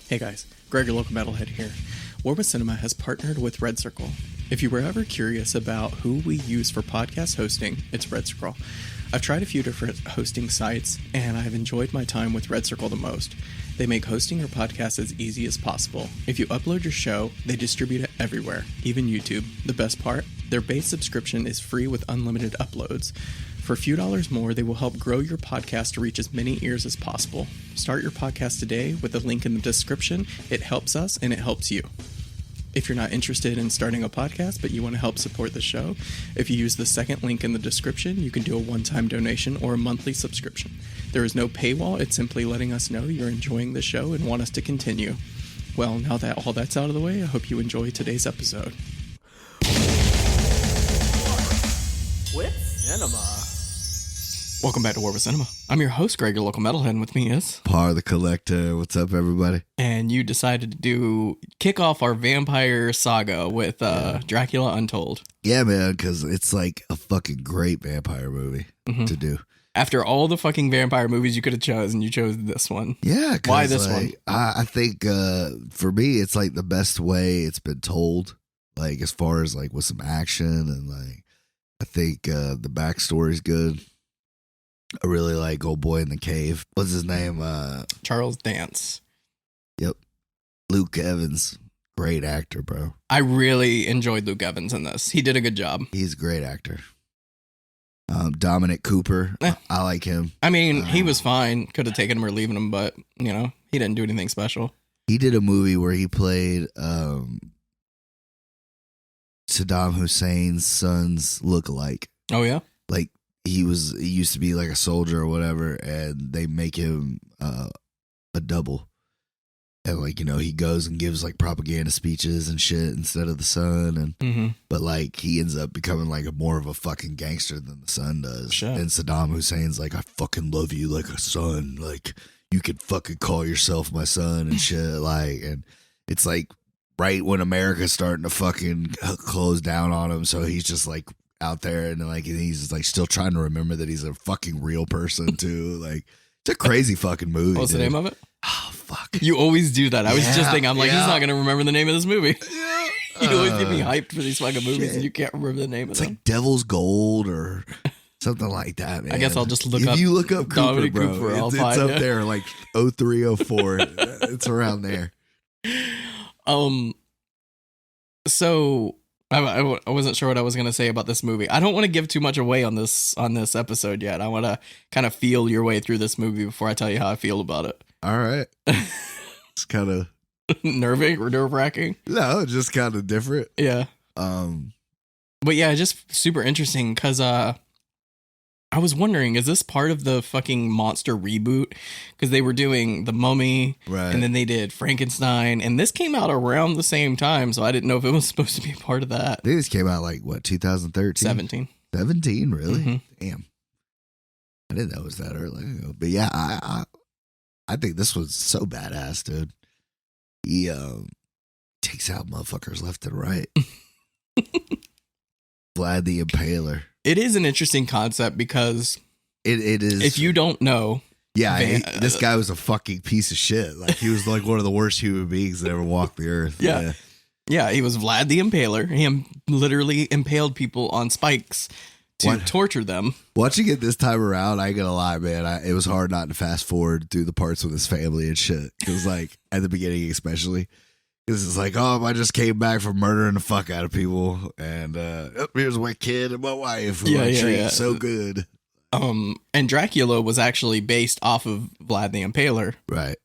Hey guys, Greg, your local metalhead here. War with Cinema has partnered with Red Circle. If you were ever curious about who we use for podcast hosting, it's Red Circle. I've tried a few different hosting sites, and I've enjoyed my time with Red Circle the most. They make hosting your podcast as easy as possible. If you upload your show, they distribute it everywhere, even YouTube. The best part? Their base subscription is free with unlimited uploads. For a few dollars more, they will help grow your podcast to reach as many ears as possible. Start your podcast today with a link in the description. It helps us and it helps you. If you're not interested in starting a podcast, but you want to help support the show, if you use the second link in the description, you can do a one-time donation or a monthly subscription. There is no paywall. It's simply letting us know you're enjoying the show and want us to continue. Well, now that all that's out of the way, I hope you enjoy today's episode. With cinema. Welcome back to War with Cinema. I'm your host, Greg, your local metalhead, and with me is... Par the Collector. What's up, everybody? And you decided to kick off our vampire saga with Dracula Untold. Yeah, man, because it's like a fucking great vampire movie to do. After all the fucking vampire movies you could have chosen, you chose this one. Yeah. Why this one? I think for me, it's like the best way it's been told, like as far as like with some action and like, I think the backstory's good. I really like old boy in the cave. What's his name? Charles Dance. Yep. Luke Evans. Great actor, bro. I really enjoyed Luke Evans in this. He did a good job. He's a great actor. Dominic Cooper. I like him. I mean, he was fine. Could have taken him or leaving him, but, you know, he didn't do anything special. He did a movie where he played Saddam Hussein's son's lookalike. Oh, yeah? Like, he used to be like a soldier or whatever, and they make him a double. And like, you know, he goes and gives like propaganda speeches and shit instead of the son, and but like he ends up becoming like more of a fucking gangster than the son does. Sure. And Saddam Hussein's like, I fucking love you like a son, like you could fucking call yourself my son and shit. Like, and it's like right when America's starting to fucking close down on him, so he's just like out there and like he's like still trying to remember that he's a fucking real person too. Like, it's a crazy fucking movie. What's the name of it? Oh fuck! You always do that. I was just thinking, I'm like, he's not gonna remember the name of this movie. Yeah. You always get me hyped for these fucking movies, and you can't remember the name of them. It's like Devil's Gold or something like that, man. I guess I'll just look if up. You look up Cooper, Dominic bro. Cooper, It's find up it. there, like 0304. It's around there. So I wasn't sure what I was going to say about this movie. I don't want to give too much away on this episode yet. I want to kind of feel your way through this movie before I tell you how I feel about it. All right. It's kind of nerve-wracking. No, just kind of different. Yeah. But yeah, just super interesting because I was wondering, is this part of the fucking monster reboot? Because they were doing The Mummy, right, and then they did Frankenstein, and this came out around the same time, so I didn't know if it was supposed to be a part of that. I think this came out like, what, 2013? 17. 17, really? Damn. I didn't know it was that early. But yeah, I think this was so badass, dude. He takes out motherfuckers left and right. Vlad the Impaler. It is an interesting concept because it is. If you don't know, this guy was a fucking piece of shit. Like he was like one of the worst human beings that ever walked the earth. Yeah, he was Vlad the Impaler. He literally impaled people on spikes to torture them. Watching it this time around, I ain't gonna lie, man. It was hard not to fast forward through the parts with his family and shit. Because like at the beginning, especially. Because it's like, I just came back from murdering the fuck out of people, and here's my kid and my wife who I treat so good. And Dracula was actually based off of Vlad the Impaler, right?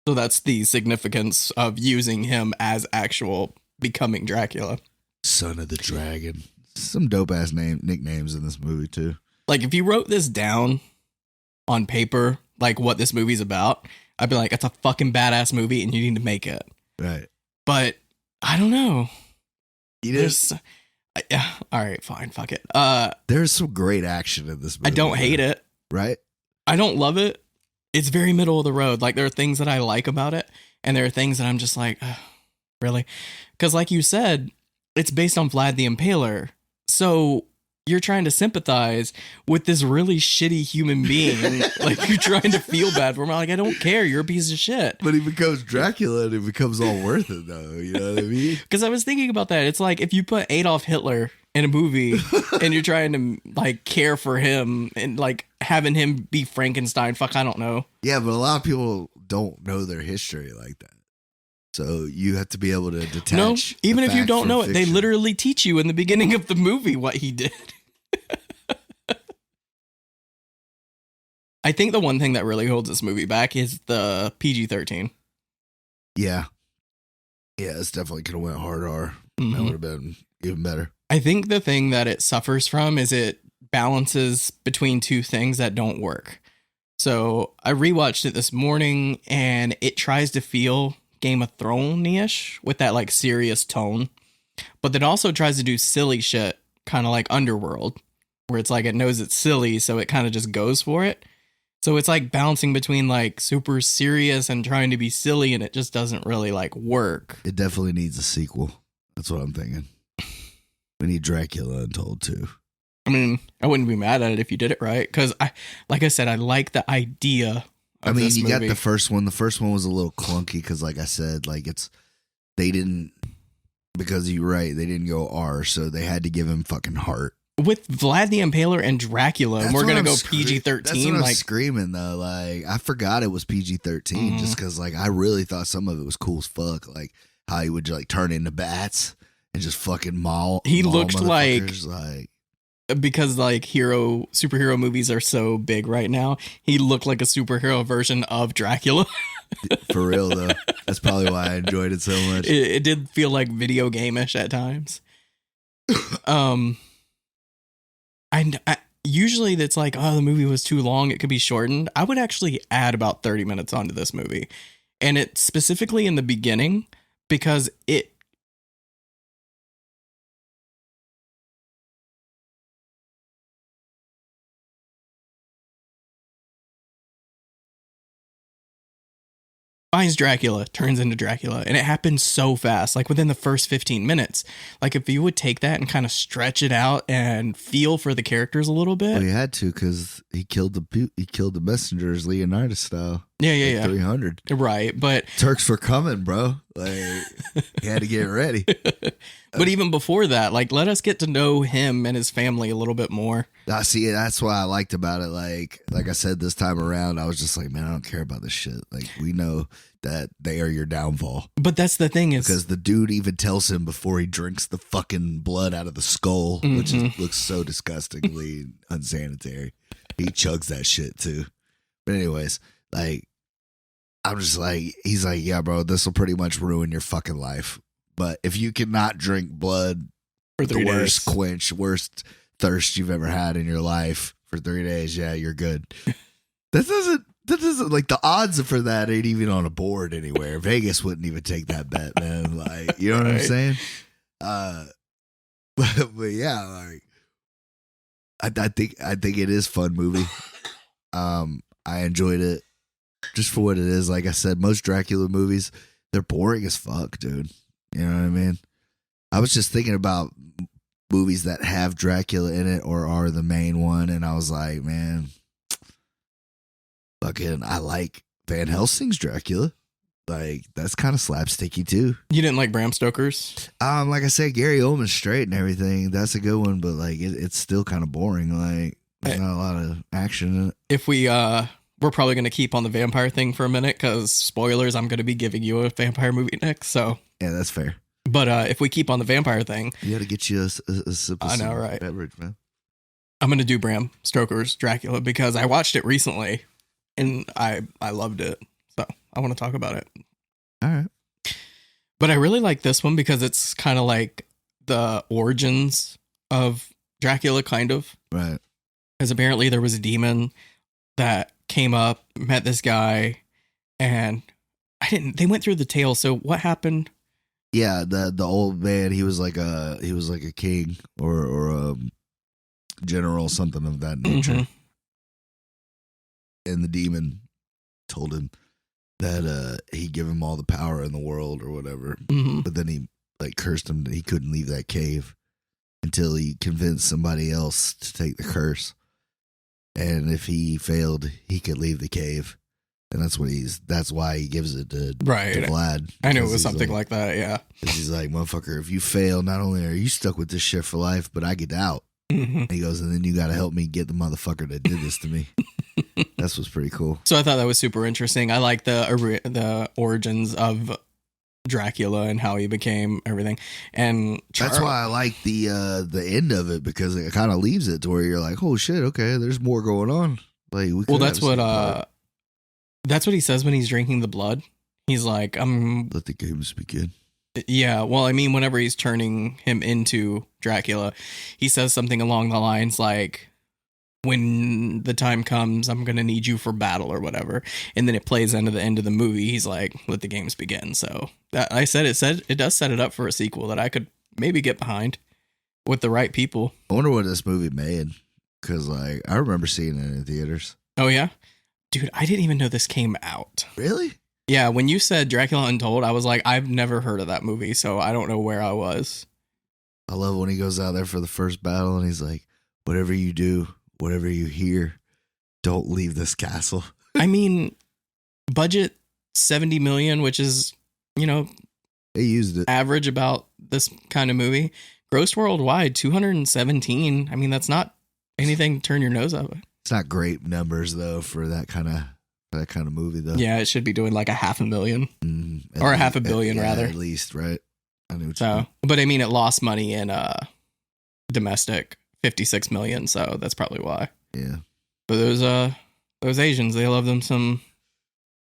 So that's the significance of using him as actual becoming Dracula, Son of the Dragon. Some dope ass nicknames in this movie too. Like if you wrote this down on paper, like what this movie's about, I'd be like, it's a fucking badass movie, and you need to make it. Right. But I don't know. There's all right, fine, fuck it. There's some great action in this movie. I don't hate it. Right? I don't love it. It's very middle of the road. Like there are things that I like about it, and there are things that I'm just like, really? Because like you said, it's based on Vlad the Impaler. So you're trying to sympathize with this really shitty human being. Like, you're trying to feel bad for him. Like, I don't care. You're a piece of shit. But he becomes Dracula and it becomes all worth it, though. You know what I mean? Because I was thinking about that. It's like if you put Adolf Hitler in a movie and you're trying to, like, care for him and, like, having him be Frankenstein. Fuck, I don't know. Yeah, but a lot of people don't know their history like that. So you have to be able to detach. No, even if you don't know it, they fiction. literally teach you in the beginning of the movie what he did. I think the one thing that really holds this movie back is the PG-13. Yeah. Yeah, it's definitely could have went hard R. Mhm. That would have been even better. I think the thing that it suffers from is it balances between two things that don't work. So I rewatched it this morning and it tries to feel Game of Thrones-ish with that like serious tone, but it also tries to do silly shit, kind of like Underworld, where it's like it knows it's silly, so it kind of just goes for it. So it's like bouncing between like super serious and trying to be silly, and it just doesn't really like work. It definitely needs a sequel. That's what I'm thinking. We need Dracula Untold too. I mean, I wouldn't be mad at it if you did it right, because like I said, I like the idea. I mean, you got the first one. The first one was a little clunky because, like I said, like they didn't, because you're right, they didn't go R, so they had to give him fucking heart. With Vlad the Impaler and Dracula, and we're gonna go PG-13. That's what I'm like screaming though. Like I forgot it was PG-13 just because, like, I really thought some of it was cool as fuck. Like how he would like turn into bats and just fucking maul. He maul looked like motherfuckers, because like superhero movies are so big right now, he looked like a superhero version of Dracula. for real though. That's probably why I enjoyed it so much. It did feel like video game-ish at times. I usually that's like, oh, the movie was too long, it could be shortened. I would actually add about 30 minutes onto this movie, and it specifically in the beginning because it finds Dracula, turns into Dracula, and it happens so fast, like within the first 15 minutes. Like if you would take that and kind of stretch it out and feel for the characters a little bit. Well, he had to because he killed the messengers Leonidas style. Yeah. 300. Right, but Turks were coming, bro. Like he had to get ready. but even before that, like let us get to know him and his family a little bit more. I see. That's what I liked about it. Like I said, this time around, I was just like, man, I don't care about this shit. Like we know that they are your downfall. But that's the thing is because the dude even tells him before he drinks the fucking blood out of the skull, which looks so disgustingly unsanitary. He chugs that shit too. But anyways, like I'm just like, he's like, yeah, bro, this will pretty much ruin your fucking life. But if you cannot drink blood, for the worst thirst you've ever had in your life for 3 days, yeah, you're good. That doesn't like the odds for that ain't even on a board anywhere. Vegas wouldn't even take that bet, man. Like, you know what I'm saying? But yeah, like I think it is a fun movie. I enjoyed it just for what it is. Like I said, most Dracula movies, they're boring as fuck, dude. You know what I mean? I was just thinking about movies that have Dracula in it or are the main one, and I was like, man, fucking, I like Van Helsing's Dracula. Like, that's kind of slapsticky too. You didn't like Bram Stoker's? Like I said, Gary Oldman's straight and everything. That's a good one, but like it's still kind of boring. Like, there's not a lot of action in it. If we're probably going to keep on the vampire thing for a minute because spoilers, I'm going to be giving you a vampire movie next. So yeah, that's fair. But if we keep on the vampire thing, you got to get you a sip of beverage, man. I'm going to do Bram Stoker's Dracula because I watched it recently and I loved it. So I want to talk about it. All right. But I really like this one because it's kind of like the origins of Dracula, kind of. Right. Because apparently there was a demon that came up, met this guy, and they went through the tale. So what happened? Yeah, the old man, he was like a king or a general, something of that nature. Mm-hmm. And the demon told him that he'd give him all the power in the world or whatever. Mm-hmm. But then he like cursed him that he couldn't leave that cave. until he convinced somebody else to take the curse. And if he failed, he could leave the cave. And that's why he gives it to Vlad. I knew it was something like that, yeah. Because he's like, motherfucker, if you fail, not only are you stuck with this shit for life, but I get out. And he goes, and then you got to help me get the motherfucker that did this to me. That's what's pretty cool. So I thought that was super interesting. I like the origins of Dracula and how he became everything. And that's why I like the end of it, because it kind of leaves it to where you're like, oh shit, okay, there's more going on. Like, that's what he says when he's drinking the blood. He's like, let the games begin. Yeah, well, I mean, whenever he's turning him into Dracula, he says something along the lines like, when the time comes, I'm going to need you for battle or whatever. And then it plays into the end of the movie. He's like, let the games begin. So it does set it up for a sequel that I could maybe get behind with the right people. I wonder what this movie made, because like I remember seeing it in theaters. Oh, yeah? Dude, I didn't even know this came out. Really? Yeah, when you said Dracula Untold, I was like, I've never heard of that movie, so I don't know where I was. I love when he goes out there for the first battle and he's like, whatever you do, whatever you hear, don't leave this castle. I mean, budget $70 million, which is, they used it. Average about this kind of movie. Gross worldwide, 217. I mean, that's not anything to turn your nose up. It's not great numbers though for that kind of movie though. Yeah, it should be doing like $500,000 or $500 million rather. At least, right? I knew. But I mean, it lost money in domestic, $56 million. So that's probably why. Yeah. But those Asians, they love them some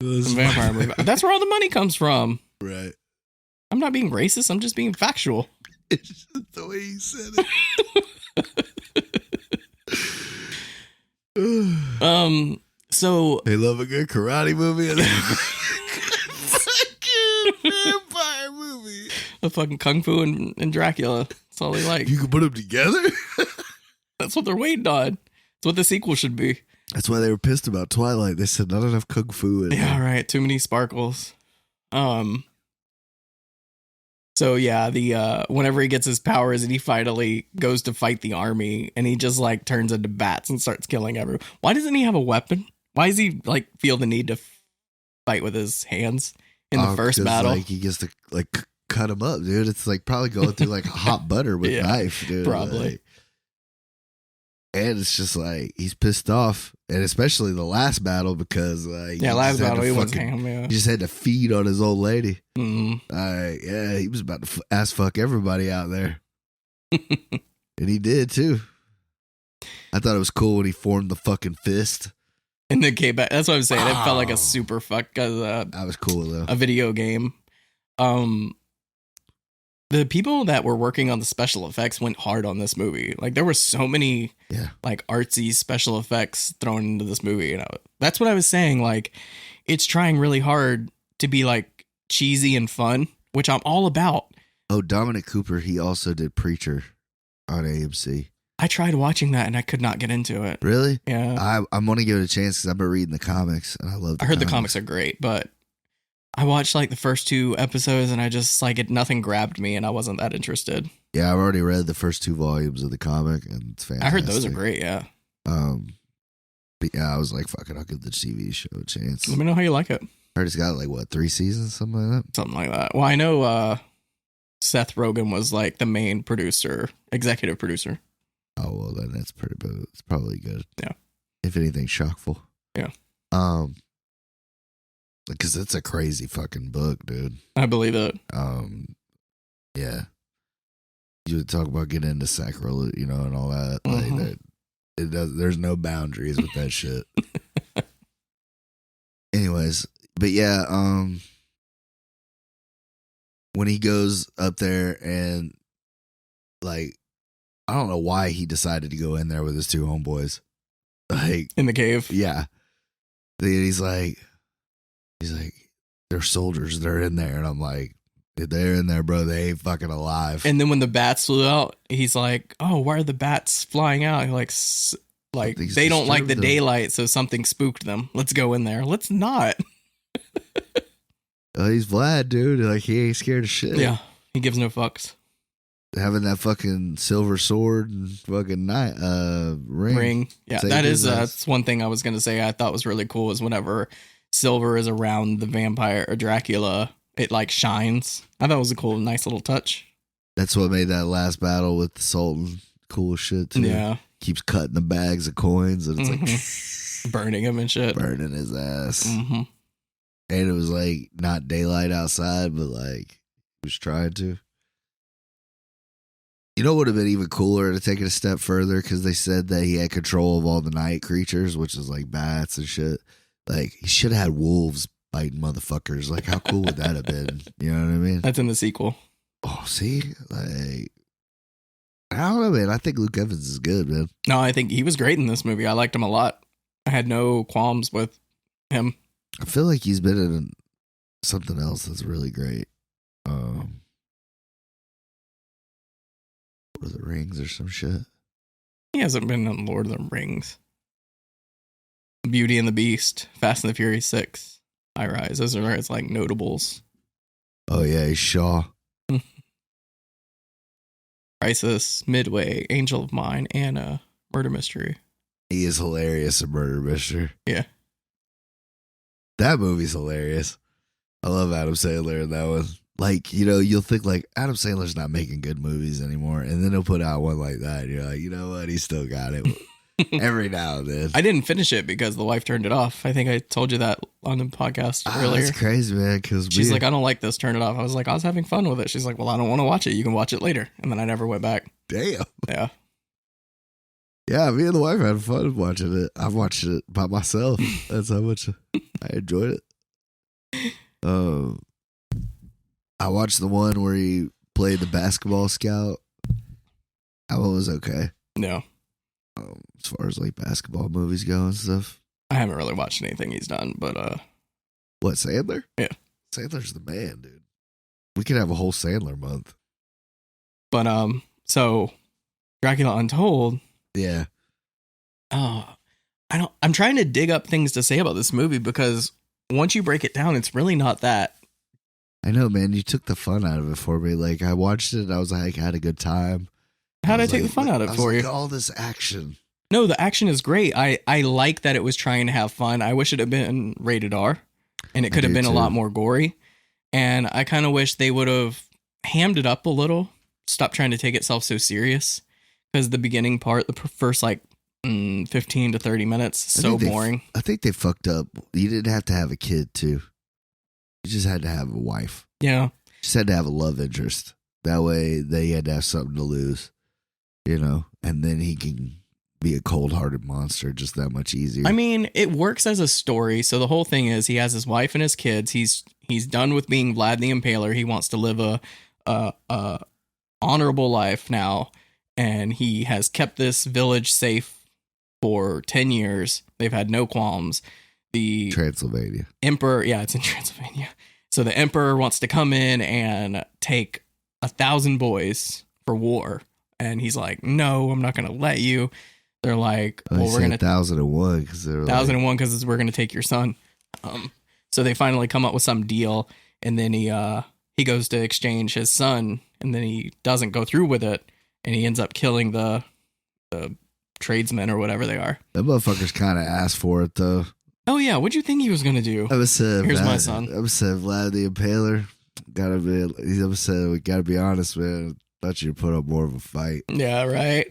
vampire movie. That's where all the money comes from. Right. I'm not being racist. I'm just being factual. It's just the way you said it. So they love a good karate movie and a fucking vampire movie. A fucking kung fu and Dracula. That's all they like. You can put them together. That's what they're waiting on. That's what the sequel should be. That's why they were pissed about Twilight. They said not enough kung fu. Yeah, right. Too many sparkles. So yeah, whenever he gets his powers and he finally goes to fight the army and he just like turns into bats and starts killing everyone. Why doesn't he have a weapon? Why does he like feel the need to fight with his hands in the first battle? Like he gets to like cut him up, dude. It's like probably going through like hot butter with knife, dude. Probably. Like, and it's just like he's pissed off, and especially the last battle because last battle he was him. Yeah. He just had to feed on his old lady. Mm-hmm. He was about to ass fuck everybody out there, and he did too. I thought it was cool when he formed the fucking fist. And then came back. That's what I'm saying. It felt like a super fuck. That was cool though. A video game. The people that were working on the special effects went hard on this movie. Like there were so many like artsy special effects thrown into this movie. And that's what I was saying. Like it's trying really hard to be like cheesy and fun, which I'm all about. Oh, Dominic Cooper. He also did Preacher on AMC. I tried watching that and I could not get into it. Really? Yeah. I'm going to give it a chance because I've been reading the comics and I love I heard the comics are great, but I watched like the first 2 episodes and I just like nothing grabbed me and I wasn't that interested. Yeah, I've already read the first 2 volumes of the comic and it's fantastic. I heard those are great, yeah. But yeah, I was like, fuck it, I'll give the TV show a chance. Let me know how you like it. I heard it's got like, what, 3 seasons, something like that? Something like that. Well, I know Seth Rogen was like the main producer, executive producer. Oh, well, then that's pretty good. It's probably good. Yeah. If anything, shockful. Yeah. Because it's a crazy fucking book, dude. I believe it. Yeah. You would talk about getting into sacrilege, and all that. Mm-hmm. Like that. It does. There's no boundaries with that shit. Anyways, but yeah, when he goes up there and like, I don't know why he decided to go in there with his 2 homeboys. Like in the cave. Yeah. He's like, they're soldiers. They're in there. And I'm like, they're in there, bro. They ain't fucking alive. And then when the bats flew out, he's like, oh, why are the bats flying out? Like they don't like the daylight. So something spooked them. Let's go in there. Let's not. He's Vlad, dude. Like he ain't scared of shit. Yeah. He gives no fucks. having that fucking silver sword and fucking ring. Yeah, Saved that his is ass. that's one thing I was gonna say I thought was really cool is whenever Silver is around the vampire or Dracula, it like shines. I thought it was a cool, nice little touch. That's what made that last battle with the Sultan cool as shit too. Yeah, Keeps cutting the bags of coins and it's like burning him and shit. burning his ass. Mm-hmm. And it was like not daylight outside, but like he was trying to. You know what would have been even cooler to take it a step further because they said that he had control of all the night creatures, which is like bats and shit. Like he should have had wolves biting motherfuckers. Like how cool would that have been? You know what I mean? That's in the sequel. Oh, see, like I don't know, man. I think Luke Evans is good, man. No, I think he was great in this movie. I liked him a lot. I had no qualms with him. I feel like he's been in something else that's really great. Lord of the Rings or some shit. He hasn't been in Lord of the Rings. Beauty and the Beast, Fast and the Furious 6, High Rise. Those are his like notables. Oh yeah, he's Shaw. Crisis, Midway, Angel of Mine, and Murder Mystery. He is hilarious in Murder Mystery. Yeah. That movie's hilarious. I love Adam Sandler in that one. Like, you know, you'll think like Adam Sandler's not making good movies anymore, and then he'll put out one like that, and you're like, you know what? He still got it. Every now and then. I didn't finish it because the wife turned it off. I think I told you that on the podcast earlier. That's crazy, man. Because she's like, I don't like this. Turn it off. I was like, I was having fun with it. She's like, well, I don't want to watch it. You can watch it later. And then I never went back. Damn. Yeah. Yeah, me and the wife had fun watching it. I watched it by myself. That's how much I enjoyed it. I watched the one where he played the basketball scout. That one was okay. No. As far as like basketball movies go and stuff. I haven't really watched anything he's done, but What, Sandler? Yeah. Sandler's the man, dude. We could have a whole Sandler month. But so Dracula Untold. Yeah. I'm trying to dig up things to say about this movie because once you break it down, it's really not that. I know, man. You took the fun out of it for me. Like I watched it and I was like, I had a good time. How did I was take like, the fun out of it for you? All this action. No, the action is great. I like that it was trying to have fun. I wish it had been rated R and it could have been a lot more gory. And I kind of wish they would have hammed it up a little. Stop trying to take itself so serious. Because the beginning part, the first like 15 to 30 minutes, so boring. I think they fucked up. You didn't have to have a kid, too. You just had to have a wife. Yeah. You just had to have a love interest. That way they had to have something to lose. You know? And then he can be a cold-hearted monster just that much easier. I mean, it works as a story. So the whole thing is he has his wife and his kids. He's done with being Vlad the Impaler. He wants to live a honorable life now. And he has kept this village safe for 10 years. They've had no qualms. The Transylvania. Emperor, yeah, it's in Transylvania. So the Emperor wants to come in and take 1,000 boys for war. And he's like, no, I'm not going to let you. They're like, well, we're going to 1,001 because they're 1,001 because we're going to take your son. So they finally come up with some deal. And then he goes to exchange his son. And then he doesn't go through with it. And he ends up killing the tradesmen or whatever they are. That motherfucker's kind of asked for it, though. Oh, yeah. What'd you think he was going to do? Here's my son. I said, Vlad the Impaler. We gotta be honest, man. I thought you'd put up more of a fight. Yeah, right.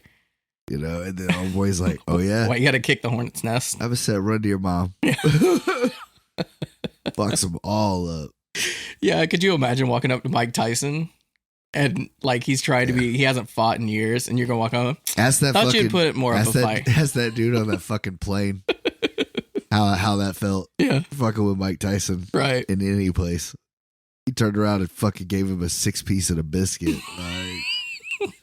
You know, and then old boy's like, oh, yeah. Why you got to kick the hornet's nest? I said, run to your mom. Yeah. Fucks them all up. Yeah, could you imagine walking up to Mike Tyson and like he's trying to be, he hasn't fought in years, and you're gonna walk on. Ask that. Thought you'd put it more of a fight. Ask that dude on that fucking plane how that felt. Yeah, fucking with Mike Tyson, right? In any place, he turned around and fucking gave him a 6-piece and a biscuit. Like,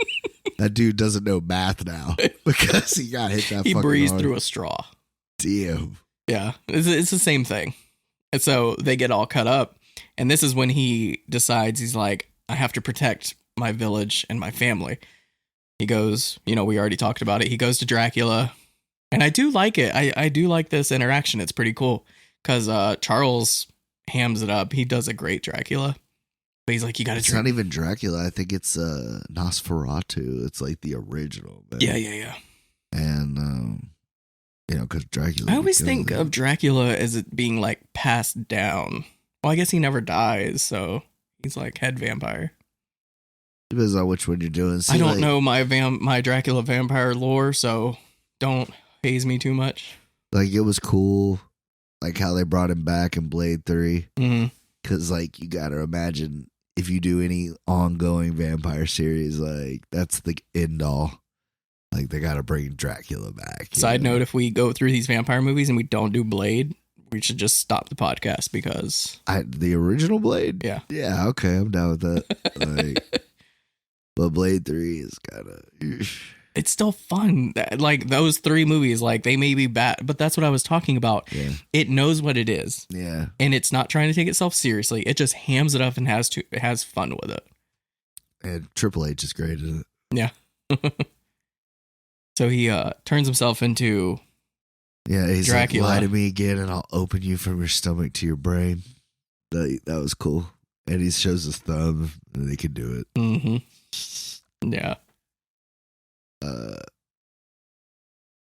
that dude doesn't know math now because he got hit that. He breathed hard. through a straw. Damn. Yeah, it's the same thing. And so they get all cut up, and this is when he decides he's like, I have to protect my village and my family. He goes, we already talked about it. He goes to Dracula, and I do like it. I do like this interaction. It's pretty cool because Charles hams it up. He does a great Dracula. But he's like, you got to It's drink. not even Dracula. I think it's Nosferatu. It's like the original. Man. Yeah. And, because Dracula. I always think of Dracula as it being like passed down. Well, I guess he never dies, so he's like head vampire. Depends on which one you're doing. See, I don't know my Dracula vampire lore, so don't haze me too much. Like, it was cool, like how they brought him back in Blade 3. Mm-hmm. Because, like, you got to imagine if you do any ongoing vampire series, like, that's the end all. Like, they got to bring Dracula back. Side note, if we go through these vampire movies and we don't do Blade, we should just stop the podcast because... the original Blade? Yeah. Yeah, okay, I'm down with that. But Blade 3 is kind of... It's still fun. Like, those 3 movies, like, they may be bad, but that's what I was talking about. Yeah. It knows what it is. Yeah. And it's not trying to take itself seriously. It just hams it up and has fun with it. And Triple H is great at it. Yeah. So he turns himself into... Yeah, he's Dracula. like, lie to me again and I'll open you from your stomach to your brain. That was cool. And he shows his thumb and they can do it. Mm-hmm. Yeah.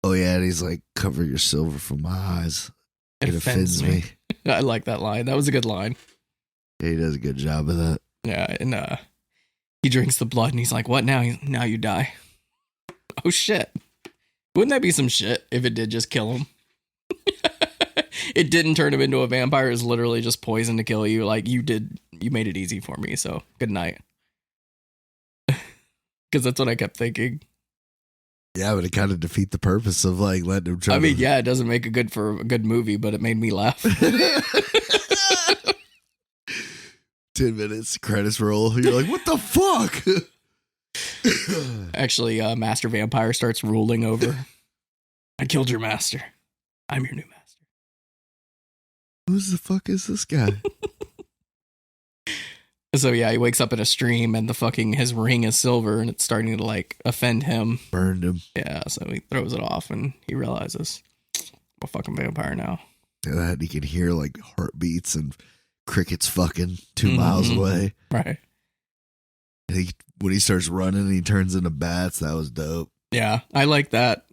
Oh yeah, and he's like, cover your silver from my eyes. It offends me. I like that line. That was a good line. Yeah, he does a good job of that. Yeah, and he drinks the blood and he's like, what now? Now you die. Oh shit. Wouldn't that be some shit if it did just kill him? It didn't turn him into a vampire. It's literally just poison to kill you. Like, you made it easy for me, so good night. Because that's what I kept thinking. Yeah, but it kind of defeat the purpose of like letting him try. I mean, yeah, it doesn't make for a good movie, but it made me laugh. 10 minutes, credits roll. You're like, what the fuck? Actually, Master Vampire starts ruling over. I killed your master. I'm your new master. Who the fuck is this guy? So yeah, he wakes up in a stream and his ring is silver and it's starting to like offend him. Burned him. Yeah, so he throws it off and he realizes, I'm a fucking vampire now. Yeah, that he can hear like heartbeats and crickets fucking 2 miles away. Right. And when he starts running and he turns into bats, that was dope. Yeah, I like that.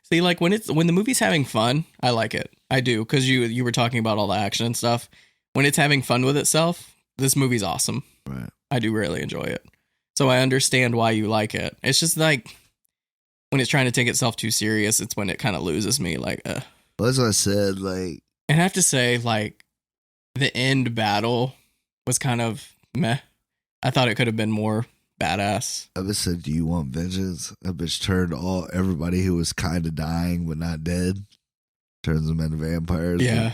See, like when the movie's having fun, I like it. I do, because you were talking about all the action and stuff. When it's having fun with itself, this movie's awesome. Right. I do really enjoy it. So I understand why you like it. It's just like when it's trying to take itself too serious, it's when it kind of loses me. Like, Well, that's what I said. Like, and I have to say, like, the end battle was kind of meh. I thought it could have been more badass. I just said, do you want vengeance? That bitch turned everybody who was kind of dying but not dead, turns them into vampires. Yeah.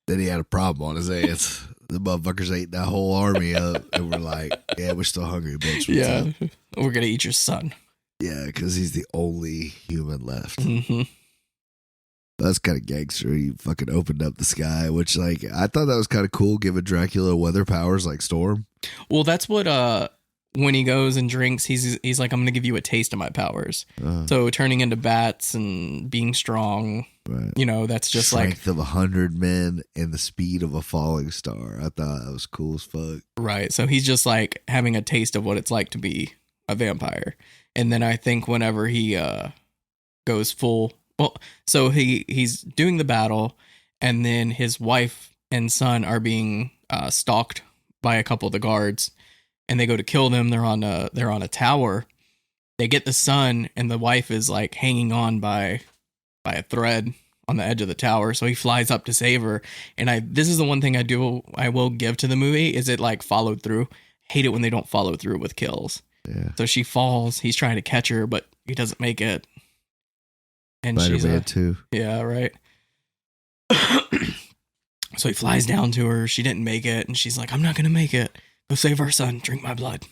Then he had a problem on his hands. The motherfuckers ate that whole army up, and we're like, yeah, we're still hungry, bitch. Yeah. We're going to eat your son. Yeah, because he's the only human left. Mm-hmm. That's kind of gangster. He fucking opened up the sky, which, like, I thought that was kind of cool, giving Dracula weather powers like Storm. Well, that's what, when he goes and drinks, he's like, I'm going to give you a taste of my powers. So turning into bats and being strong, right. That's just strength of 100 men and the speed of a falling star. I thought that was cool as fuck. Right. So he's just like having a taste of what it's like to be a vampire. And then I think whenever he goes full, well, so he's doing the battle, and then his wife and son are being stalked by a couple of the guards. And they go to kill them. They're on a tower. They get the son, and the wife is like hanging on by a thread on the edge of the tower. So he flies up to save her. And this is the one thing I will give to the movie is it like followed through. Hate it when they don't follow through with kills. Yeah. So she falls. He's trying to catch her, but he doesn't make it. And Spider-Man 2. Yeah, right. So he flies down to her. She didn't make it, and she's like, "I'm not gonna make it. Go save our son. Drink my blood."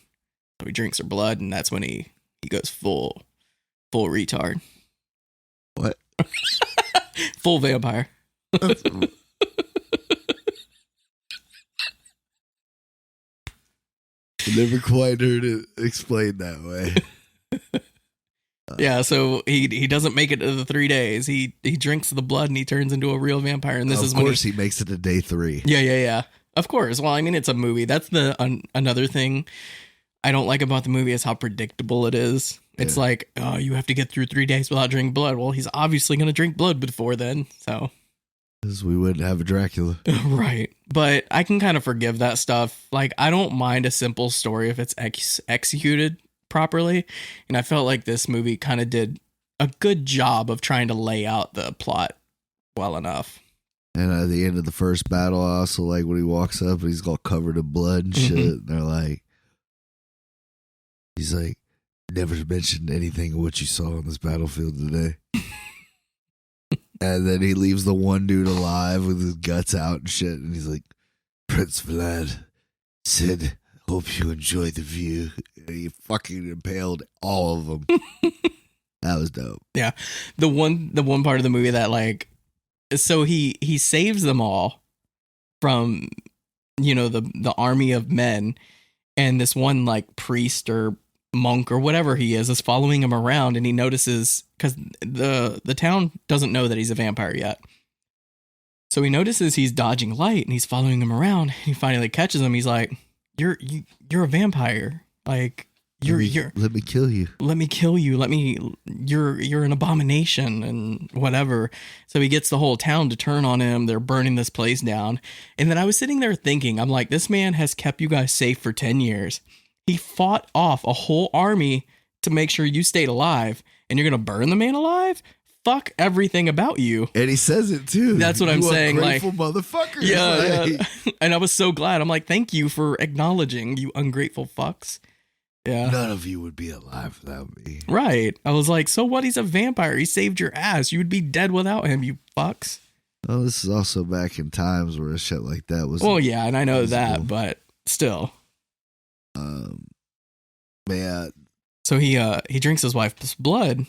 So he drinks her blood, and that's when he goes full retard. What? Full vampire. Never quite heard it explained that way. Yeah, so he doesn't make it to the 3 days. He drinks the blood and he turns into a real vampire. And this is when he makes it to day 3. Yeah. Of course. Well, I mean, it's a movie. That's another thing I don't like about the movie is how predictable it is. It's like, oh, you have to get through 3 days without drinking blood. Well, he's obviously going to drink blood before then, so. Because we wouldn't have a Dracula. Right. But I can kind of forgive that stuff. Like, I don't mind a simple story if it's executed properly. And I felt like this movie kind of did a good job of trying to lay out the plot well enough. And at the end of the first battle, I also like when he walks up and he's all covered in blood and shit. And they're like, he's like, never mentioned anything of what you saw on this battlefield today. And then he leaves the one dude alive with his guts out and shit. And he's like, Prince Vlad said, hope you enjoy the view. And he fucking impaled all of them. That was dope. Yeah. The one part of the movie that like, so he saves them all from, you know, the army of men. And this one like priest or monk or whatever he is following him around, and he notices, because the town doesn't know that he's a vampire yet, so he notices he's dodging light and he's following him around. He finally catches him. He's like, you're a vampire, like let me kill you, you're an abomination and whatever. So he gets the whole town to turn on him. They're burning this place down. And then I was sitting there thinking, I'm like, this man has kept you guys safe for 10 years. He fought off a whole army to make sure you stayed alive, and you're going to burn the man alive? Fuck everything about you. And he says it too. That's what I'm saying. Ungrateful like, motherfucker. Yeah, yeah. And I was so glad. I'm like, thank you for acknowledging, you ungrateful fucks. Yeah. None of you would be alive without me. Right. I was like, so what? He's a vampire. He saved your ass. You would be dead without him, you fucks. Oh, this is also back in times where shit like that was. Well, yeah, and I know that, but still. Man. So he drinks his wife's blood.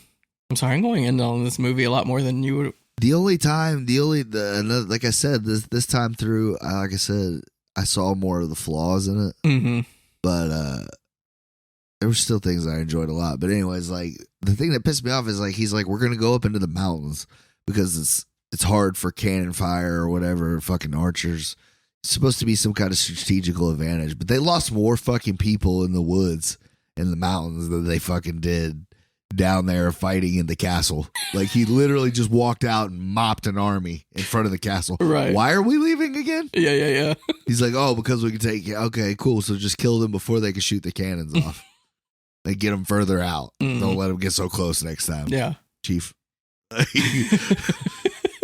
I'm sorry, I'm going into on this movie a lot more than you would. Like I said, this time through, like I said, I saw more of the flaws in it. Mm-hmm. But there were still things I enjoyed a lot. But anyways, like the thing that pissed me off is like he's like, we're gonna go up into the mountains because it's hard for cannon fire or whatever fucking archers. It's supposed to be some kind of strategical advantage, but they lost more fucking people in the woods in the mountains than they fucking did down there fighting in the castle. Like he literally just walked out and mopped an army in front of the castle. Right. Why are we leaving again? Yeah. He's like, oh, because we can take, okay, cool. So just kill them before they can shoot the cannons off. They get them further out. Don't let them get so close next time. Yeah. Chief.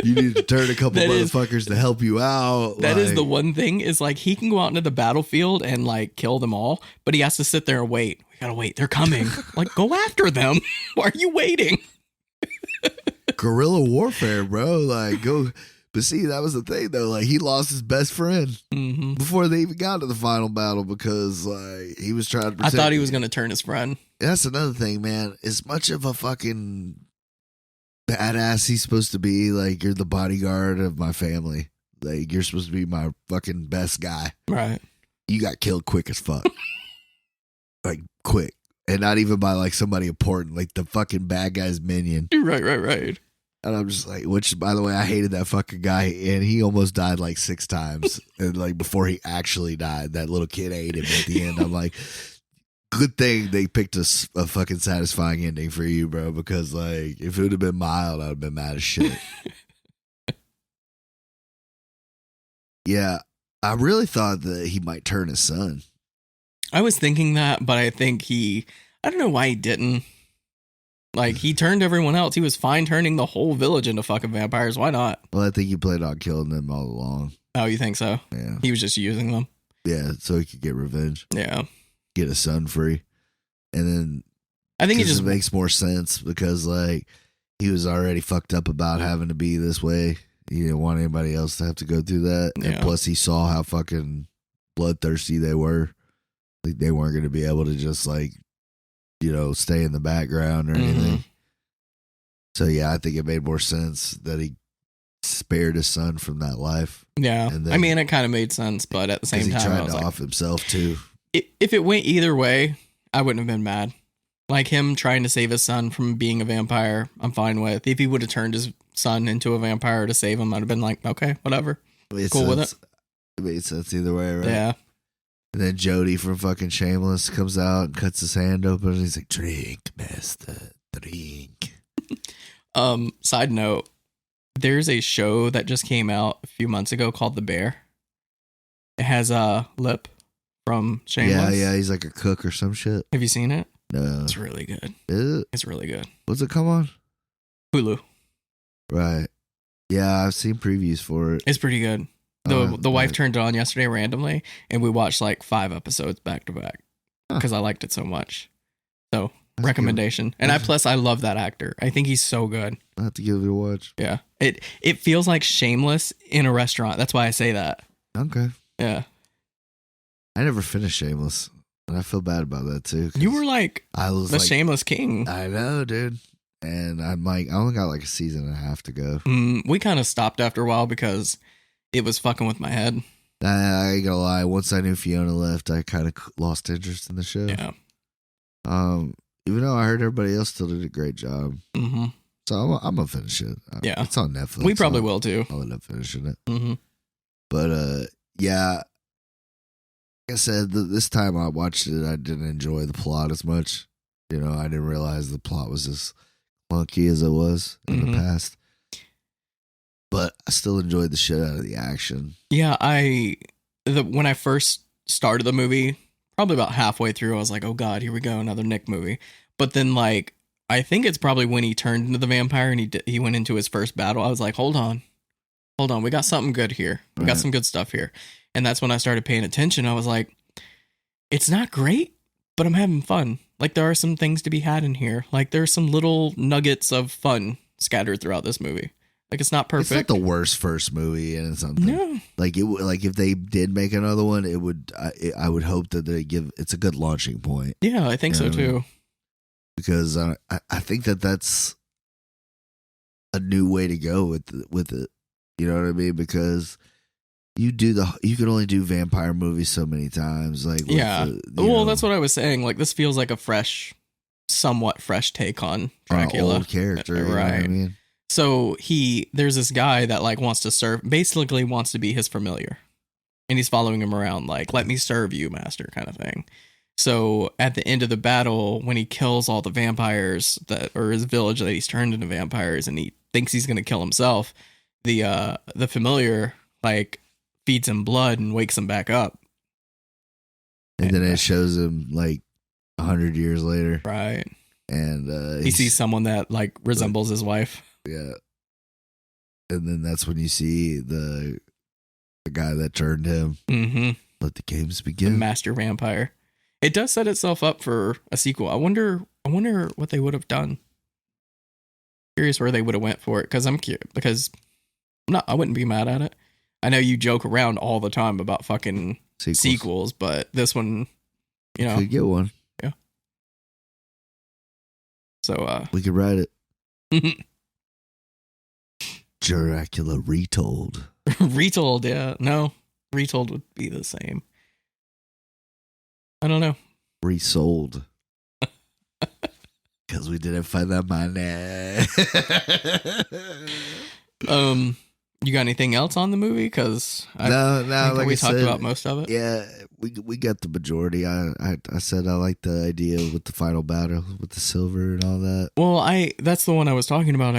You need to turn a couple motherfuckers to help you out. That is the one thing is like he can go out into the battlefield and like kill them all, but he has to sit there and wait. We gotta wait. They're coming. Like, go after them. Why are you waiting? Guerrilla warfare, bro. Like, go. But see, that was the thing though. Like, he lost his best friend before they even got to the final battle because like he was trying to protect. I thought he was gonna turn his friend. That's another thing, man. As much of a fucking badass he's supposed to be, like, you're the bodyguard of my family. Like, you're supposed to be my fucking best guy. Right. You got killed quick as fuck. Like, quick. And not even by, like, somebody important. Like, the fucking bad guy's minion. Right. And I'm just like, which, by the way, I hated that fucking guy. And he almost died, like, 6 times. And, like, before he actually died, that little kid ate him at the end. I'm like, good thing they picked a fucking satisfying ending for you, bro. Because, like, if it would have been mild, I'd have been mad as shit. Yeah, I really thought that he might turn his son. I was thinking that, but I think I don't know why he didn't. Like, he turned everyone else. He was fine turning the whole village into fucking vampires. Why not? Well, I think he planned on killing them all along. Oh, you think so? Yeah. He was just using them. Yeah, so he could get revenge. Yeah. Get his son free. And then I think it just makes more sense because, like, he was already fucked up about having to be this way. He didn't want anybody else to have to go through that. Yeah. And plus, he saw how fucking bloodthirsty they were. Like, they weren't going to be able to just, like, you know, stay in the background or anything. So, yeah, I think it made more sense that he spared his son from that life. Yeah. And then, I mean, it kind of made sense, but at the same time, he tried I was to like, off himself, too. If it went either way, I wouldn't have been mad. Like, him trying to save his son from being a vampire, I'm fine with. If he would have turned his son into a vampire to save him, I'd have been like, okay, whatever. Cool with it. It made sense either way, right? Yeah. And then Jody from fucking Shameless comes out and cuts his hand open. And he's like, "Drink, master, drink." Side note, there's a show that just came out a few months ago called The Bear. It has Lip from Shameless. Yeah, he's like a cook or some shit. Have you seen it? No. It's really good. Is it? It's really good. What's it come on? Hulu. Right. Yeah, I've seen previews for it. It's pretty good. The wife turned it on yesterday randomly, and we watched like 5 episodes back to back because I liked it so much. So that's recommendation. Good. And I love that actor. I think he's so good. I'll have to give it a watch. Yeah. It feels like Shameless in a restaurant. That's why I say that. Okay. Yeah. I never finished Shameless, and I feel bad about that too. You were like the Shameless king. I know, dude. And I'm like, I only got like a season and a half to go. We kind of stopped after a while because it was fucking with my head. I ain't gonna lie. Once I knew Fiona left, I kind of lost interest in the show. Yeah. Even though I heard everybody else still did a great job. Mm-hmm. So I'm gonna finish it. Yeah. It's on Netflix. We probably will too. I'll end up finishing it. Mm-hmm. But yeah. Like I said, this time I watched it, I didn't enjoy the plot as much. You know, I didn't realize the plot was as clunky as it was in the past. But I still enjoyed the shit out of the action. Yeah, when I first started the movie, probably about halfway through, I was like, oh God, here we go, another Nick movie. But then like, I think it's probably when he turned into the vampire and he went into his first battle, I was like, hold on, we got something good here. We got some good stuff here. And that's when I started paying attention. I was like, it's not great, but I'm having fun. Like, there are some things to be had in here. Like, there's some little nuggets of fun scattered throughout this movie. Like, it's not perfect. It's not the worst first movie and something. No. Like, if they did make another one, it would. I would hope that it's a good launching point. Yeah, I think so too. Because I think that's a new way to go with it. You know what I mean? Because you can only do vampire movies so many times. Like, that's what I was saying. Like, this feels like a somewhat fresh take on Dracula. Old character, right? You know what I mean? So there's this guy that like wants to be his familiar, and he's following him around like, let me serve you, master, kind of thing. So at the end of the battle, when he kills all the vampires or his village that he's turned into vampires, and he thinks he's going to kill himself, the familiar like feeds him blood and wakes him back up. And then it shows him like 100 years later. Right. And he sees someone that like resembles his wife. Yeah. And then that's when you see the guy that turned him. Mm-hmm. Let the games begin. The master vampire. It does set itself up for a sequel. I wonder what they would have done. Curious where they would have went for it, because I'm curious. Because I wouldn't be mad at it. I know you joke around all the time about fucking sequels, but this one, you know, could get one. Yeah. So we could write it. Dracula Retold. Retold, yeah. No, Retold would be the same. I don't know. Resold. Because we didn't find that money. You got anything else on the movie? Because no, like we talked about most of it. Yeah, we got the majority. I said I like the idea with the final battle with the silver and all that. Well, that's the one I was talking about.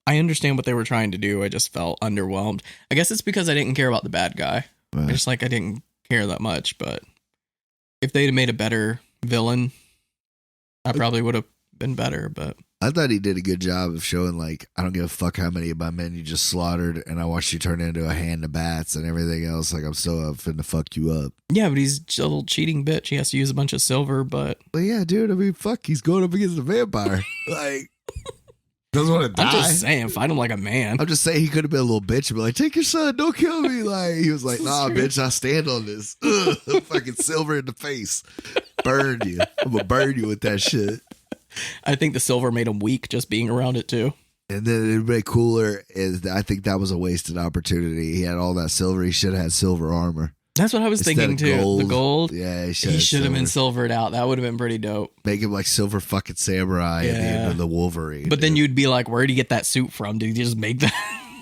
I understand what they were trying to do. I just felt underwhelmed. I guess it's because I didn't care about the bad guy. Right. I didn't care that much. But if they'd have made a better villain, I probably would have been better. But I thought he did a good job of showing, like, I don't give a fuck how many of my men you just slaughtered, and I watched you turn into a hand of bats and everything else. Like, I'm still finna fuck you up. Yeah, but he's a little cheating bitch. He has to use a bunch of silver, but yeah, dude, I mean, fuck, he's going up against a vampire. Like, doesn't want to die. I'm just saying, fight him like a man. I'm just saying he could have been a little bitch and be like, take your son, don't kill me. Like, he was like, nah, bitch, I stand on this. Fucking silver in the face. Burn you. I'm gonna burn you with that shit. I think the silver made him weak just being around it too. And then it'd be cooler is I think that was a wasted opportunity. He had all that silver. He should have had silver armor. That's what I was thinking too. Gold. The gold. Yeah, he should have been silvered out. That would have been pretty dope. Make him like silver fucking samurai at the end of the Wolverine. But then you'd be like, where'd he get that suit from? Did he just make that?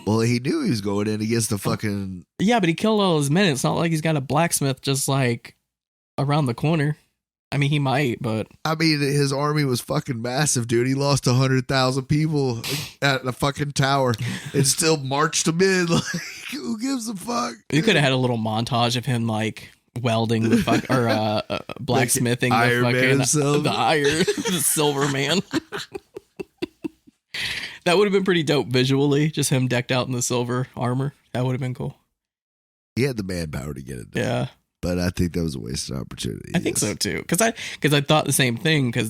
Well, he knew he was going in against the fucking. Yeah, but he killed all his men. It's not like he's got a blacksmith just like around the corner. I mean, he might, but I mean, his army was fucking massive, dude. He lost 100,000 people at the fucking tower and still marched them in. Like, who gives a fuck? you could have had a little montage of him like welding the fuck or blacksmithing Like the Iron Man fucking himself. the iron, the silver man. That would have been pretty dope visually, just him decked out in the silver armor. That would have been cool. He had the manpower to get it done. Yeah, But I think that was a wasted opportunity. I think so too. Because I thought the same thing. Because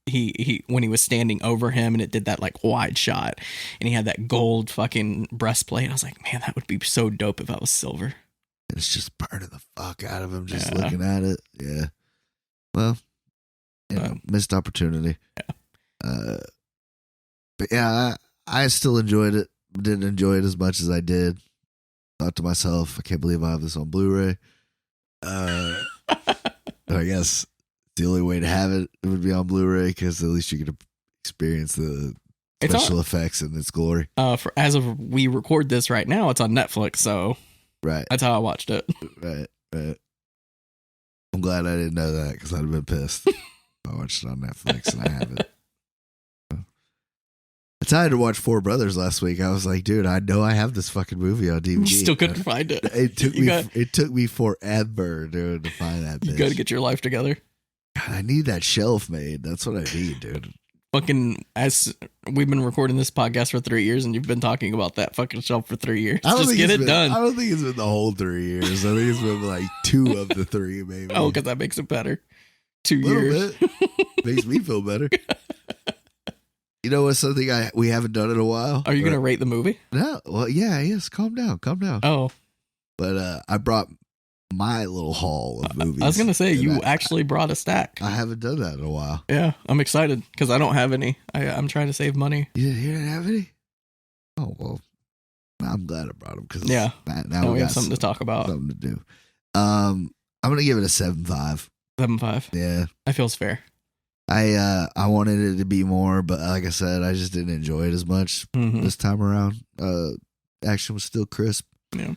he when he was standing over him and it did that like wide shot and he had that gold fucking breastplate. I was like, man, that would be so dope if that was silver. And it's just burning the fuck out of him just looking at it. Yeah. Well, missed opportunity. Yeah. But yeah, I still enjoyed it. Didn't enjoy it as much as I did. Thought to myself, I can't believe I have this on Blu-ray. I guess the only way to have it would be on Blu-ray because at least you could experience the special effects and its glory. As of we record this right now, it's on Netflix, so Right. that's how I watched it. Right. I'm glad I didn't know that because I'd have been pissed. I watched it on Netflix and I haven't. I tried to watch Four Brothers last week. I was like, dude, I know I have this fucking movie on DVD. You still couldn't find it. It took me forever, dude, to find that bitch. You got to get your life together. God, I need that shelf made. That's what I need, dude. Fucking, as we've been recording this podcast for 3 years and you've been talking about that fucking shelf for 3 years. Just get it done. I don't think it's been the whole 3 years. I think it's been like 2 of the 3, maybe. Oh, because that makes it better. 2 Little years. bit. Makes me feel better. You know what's something we haven't done in a while? Are you going to rate the movie? No. Well, yeah, yes. Calm down. Oh. But I brought my little haul of movies. I was going to say, you actually brought a stack. I haven't done that in a while. Yeah, I'm excited because I don't have any. I'm trying to save money. You didn't have any? Oh, well, I'm glad I brought them because Yeah. now we have something to talk about. Something to do. I'm going to give it a 7.5. 7.5. Yeah. That feels fair. I wanted it to be more, but like I said, I just didn't enjoy it as much this time around. Action was still crisp. Yeah.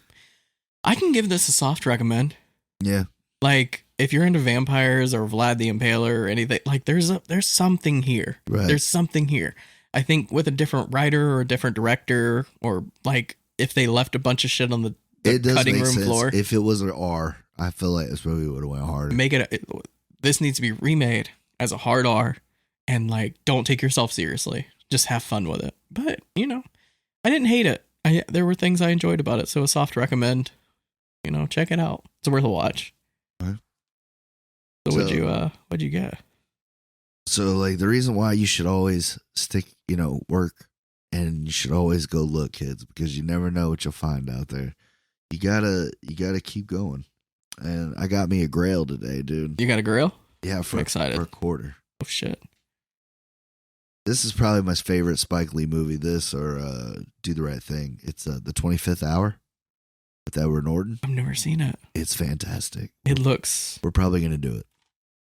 I can give this a soft recommend. Yeah. Like, if you're into vampires or Vlad the Impaler or anything, like there's something here. Right. There's something here. I think with a different writer or a different director, or like if they left a bunch of shit on the cutting room floor. If it was an R, I feel like this movie would have went harder. This needs to be remade as a hard R, and like don't take yourself seriously. Just have fun with it. But I didn't hate it. There were things I enjoyed about it, so a soft recommend. Check it out. It's worth a watch. Right. So what'd you get? So like the reason why you should always stick, work, and you should always go look, kids, because you never know what you'll find out there. You gotta keep going. And I got me a Grail today, dude. You got a Grail? Yeah, I'm excited. For a quarter. Oh shit. This is probably my favorite Spike Lee movie. This or Do the Right Thing. It's the 25th Hour with Edward Norton. I've never seen it. It's fantastic. It looks. We're probably gonna do it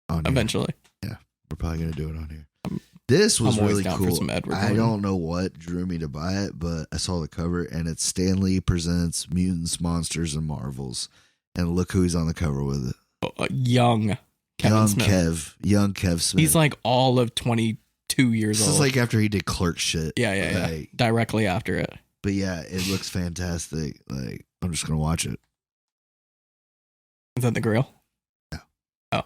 on eventually. Here. Yeah, we're probably gonna do it on here. This was really cool. For some Edward Norton. I don't know what drew me to buy it, but I saw the cover and it's Stan Lee Presents Mutants, Monsters, and Marvels. And look who he's on the cover with it. Young Kev Smith. He's like all of 22 years old. This is like after he did Clerk shit. Yeah. Directly after it. But yeah, it looks fantastic. Like, I'm just going to watch it. Is that the Grail? No. Oh.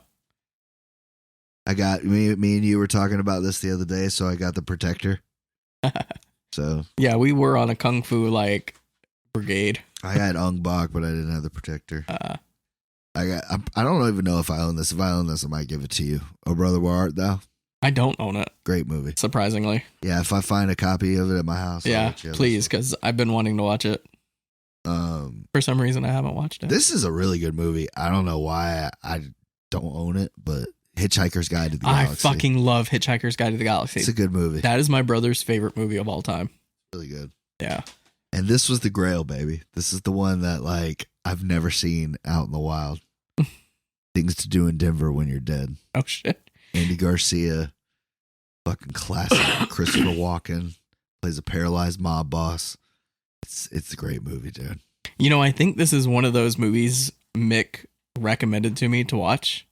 I got, me and you were talking about this the other day, so I got the Protector. So. Yeah, we were on a Kung Fu, brigade. I had Ong Bak, but I didn't have the Protector. I don't even know if I own this. If I own this, I might give it to you. Oh, brother, where art thou? I don't own it. Great movie. Surprisingly. Yeah, if I find a copy of it at my house. Yeah, please, because I've been wanting to watch it. For some reason, I haven't watched it. This is a really good movie. I don't know why I don't own it, but Hitchhiker's Guide to the Galaxy. I fucking love Hitchhiker's Guide to the Galaxy. It's a good movie. That is my brother's favorite movie of all time. Really good. Yeah. And this was the Grail, baby. This is the one that, I've never seen out in the wild. Things to Do in Denver When You're Dead. Oh, shit. Andy Garcia. Fucking classic. Christopher Walken plays a paralyzed mob boss. It's a great movie, dude. You know, I think this is one of those movies Mick recommended to me to watch.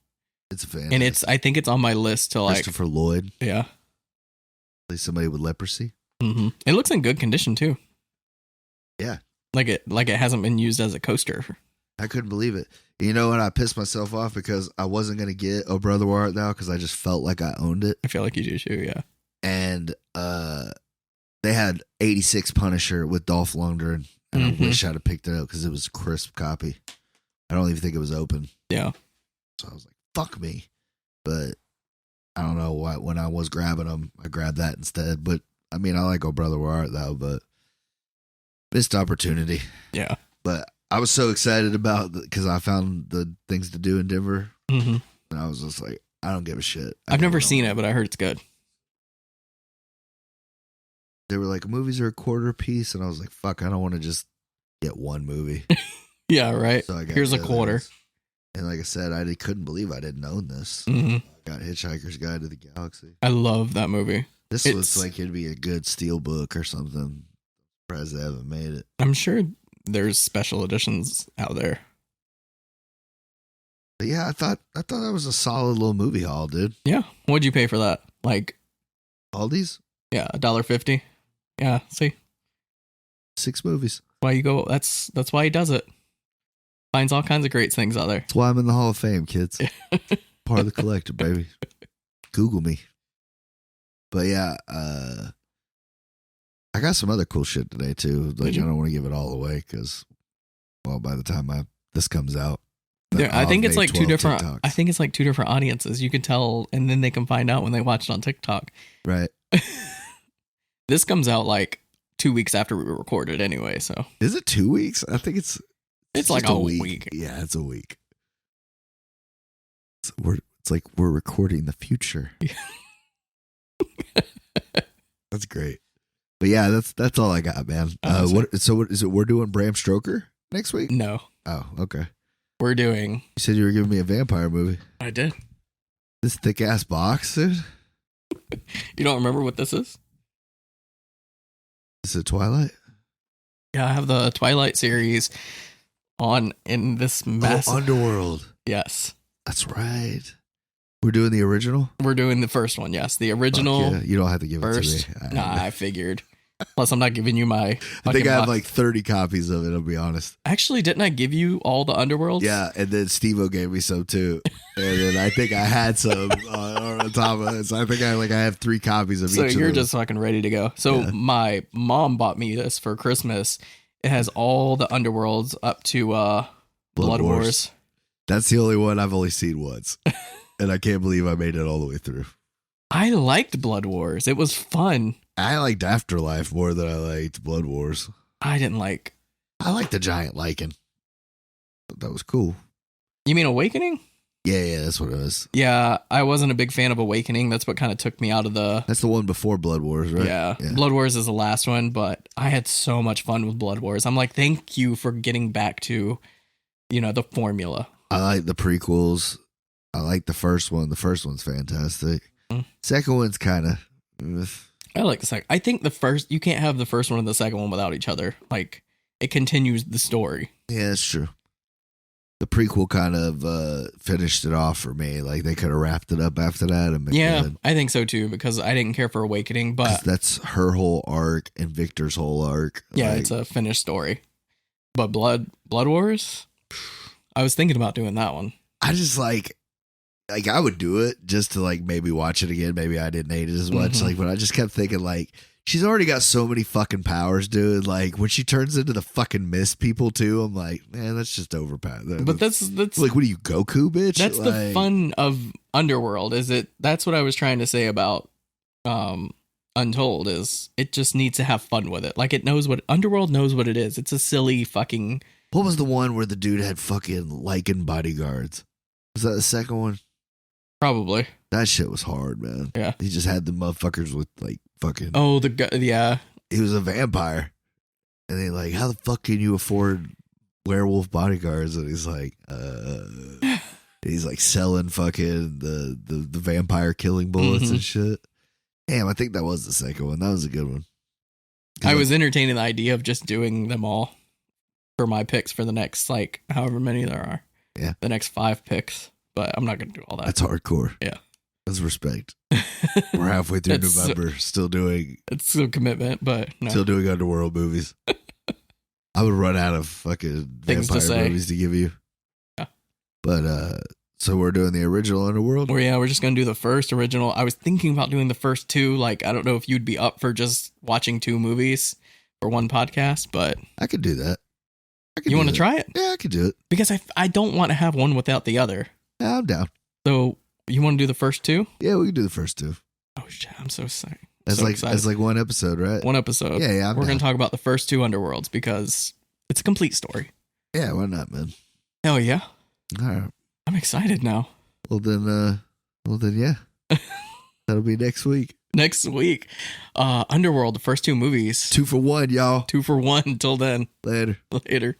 It's a fan. And I think it's on my list to like. Christopher Lloyd. Yeah. Play somebody with leprosy. Mm-hmm. It looks in good condition too. Yeah. Like it hasn't been used as a coaster. I couldn't believe it. You know what? I pissed myself off because I wasn't going to get Oh Brother Where Art Thou because I just felt like I owned it. I feel like you do too, yeah. And they had 86 Punisher with Dolph Lundgren, and I wish I'd have picked it up because it was a crisp copy. I don't even think it was open. Yeah. So I was like, fuck me. But I don't know why. When I was grabbing them, I grabbed that instead. But I mean, I like Oh Brother Where Art Thou, but missed opportunity. Yeah. But I was so excited about because I found the things to do in Denver. Mm-hmm. And I was just like, I don't give a shit. I've never seen it, but I heard it's good. They were like, movies are a quarter piece. And I was like, fuck, I don't want to just get one movie. Yeah, right. So I got Here's a quarter. And like I said, I couldn't believe I didn't own this. Mm-hmm. I got Hitchhiker's Guide to the Galaxy. I love that movie. This looks like it'd be a good steel book or something. Surprised they haven't made it. I'm sure there's special editions out there. But yeah, I thought that was a solid little movie haul, dude. Yeah. What'd you pay for that? Like Aldi's? Yeah, $1.50. Yeah, see? 6 movies. Why you go that's why he does it. Finds all kinds of great things out there. That's why I'm in the Hall of Fame, kids. Part of the collector, baby. Google me. But yeah, I got some other cool shit today too. Like I don't want to give it all away because, well, by the time this comes out, yeah, I think it's like two different. TikToks. I think it's like 2 different audiences. You can tell, and then they can find out when they watch it on TikTok. Right. This comes out like 2 weeks after we recorded, anyway. So is it 2 weeks? I think it's like a week. Yeah, it's a week. It's like we're recording the future. That's great. But yeah, that's all I got, man. What is it? We're doing Bram Stoker next week? No. Oh, okay. We're doing. You said you were giving me a vampire movie. I did. This thick ass box, dude. You don't remember what this is? Is it Twilight? Yeah, I have the Twilight series on in this massive Underworld. Yes. That's right. We're doing the original? We're doing the first one, yes. The original. Yeah. You don't have to give first. it to me. Nah, I figured. Plus, I'm not giving you my. I think I have like 30 copies of it, I'll be honest. Actually, didn't I give you all the Underworlds? Yeah, and then Steve-O gave me some too. And then I think I had some on top of it. So I think I have 3 copies of each. So of you're them. just fucking ready to go. So my mom bought me this for Christmas. It has all the Underworlds up to Blood Wars. That's the only one I've only seen once. And I can't believe I made it all the way through. I liked Blood Wars. It was fun. I liked Afterlife more than I liked Blood Wars. I didn't like. I liked the giant lichen. That was cool. You mean Awakening? Yeah, that's what it was. Yeah, I wasn't a big fan of Awakening. That's what kind of took me out of the... That's the one before Blood Wars, right? Yeah. Blood Wars is the last one, but I had so much fun with Blood Wars. I'm like, thank you for getting back to, the formula. I like the prequels. I like the first one. The first one's fantastic. Second one's kind of... I like the second. I think the first... You can't have the first one and the second one without each other. Like, it continues the story. Yeah, that's true. The prequel kind of finished it off for me. Like, they could have wrapped it up after that. And good. I think so, too, because I didn't care for Awakening, but... That's her whole arc and Victor's whole arc. Yeah, it's a finished story. But Blood Wars? I was thinking about doing that one. I just like I would do it just to like maybe watch it again. Maybe I didn't hate it as much. Like, but I just kept thinking like she's already got so many fucking powers, dude. Like when she turns into the fucking mist people too, I'm like, man, that's just overpowered. But that's like, what are you, Goku, bitch? That's like, the fun of Underworld. That's what I was trying to say about Untold. Is it just needs to have fun with it. Like Underworld knows what it is. It's a silly fucking. What was the one where the dude had fucking lichen bodyguards? Was that the second one? Probably. That shit was hard, man. Yeah. He just had the motherfuckers with like fucking... Oh, the guy, yeah. He was a vampire. And they like, how the fuck can you afford werewolf bodyguards? And he's like, he's like selling fucking the vampire killing bullets and shit. Damn, I think that was the second one. That was a good one. I was entertaining the idea of just doing them all for my picks for the next, like, however many there are. Yeah. The next 5 picks, but I'm not going to do all that. That's hardcore. Yeah. That's respect. We're halfway through November, still doing... It's a commitment, but no. Still doing underworld movies. I would run out of fucking Things vampire movies to give you. Yeah. But, so we're doing the original Underworld? Well, yeah, we're just going to do the first original. I was thinking about doing the first 2. Like, I don't know if you'd be up for just watching 2 movies for one podcast, but... I could do that. You want to try it? Yeah, I could do it. Because I don't want to have one without the other. Yeah, I'm down. So, you want to do the first 2? Yeah, we can do the first 2. Oh, shit, I'm so excited. That's like one episode, right? One episode. Yeah, we're going to talk about the first 2 Underworlds because it's a complete story. Yeah, why not, man? Hell yeah. All right. I'm excited now. Well then, yeah. That'll be next week. Next week. Underworld, the first 2 movies. 2 for 1, y'all. 2 for 1. Until then. Later. Later.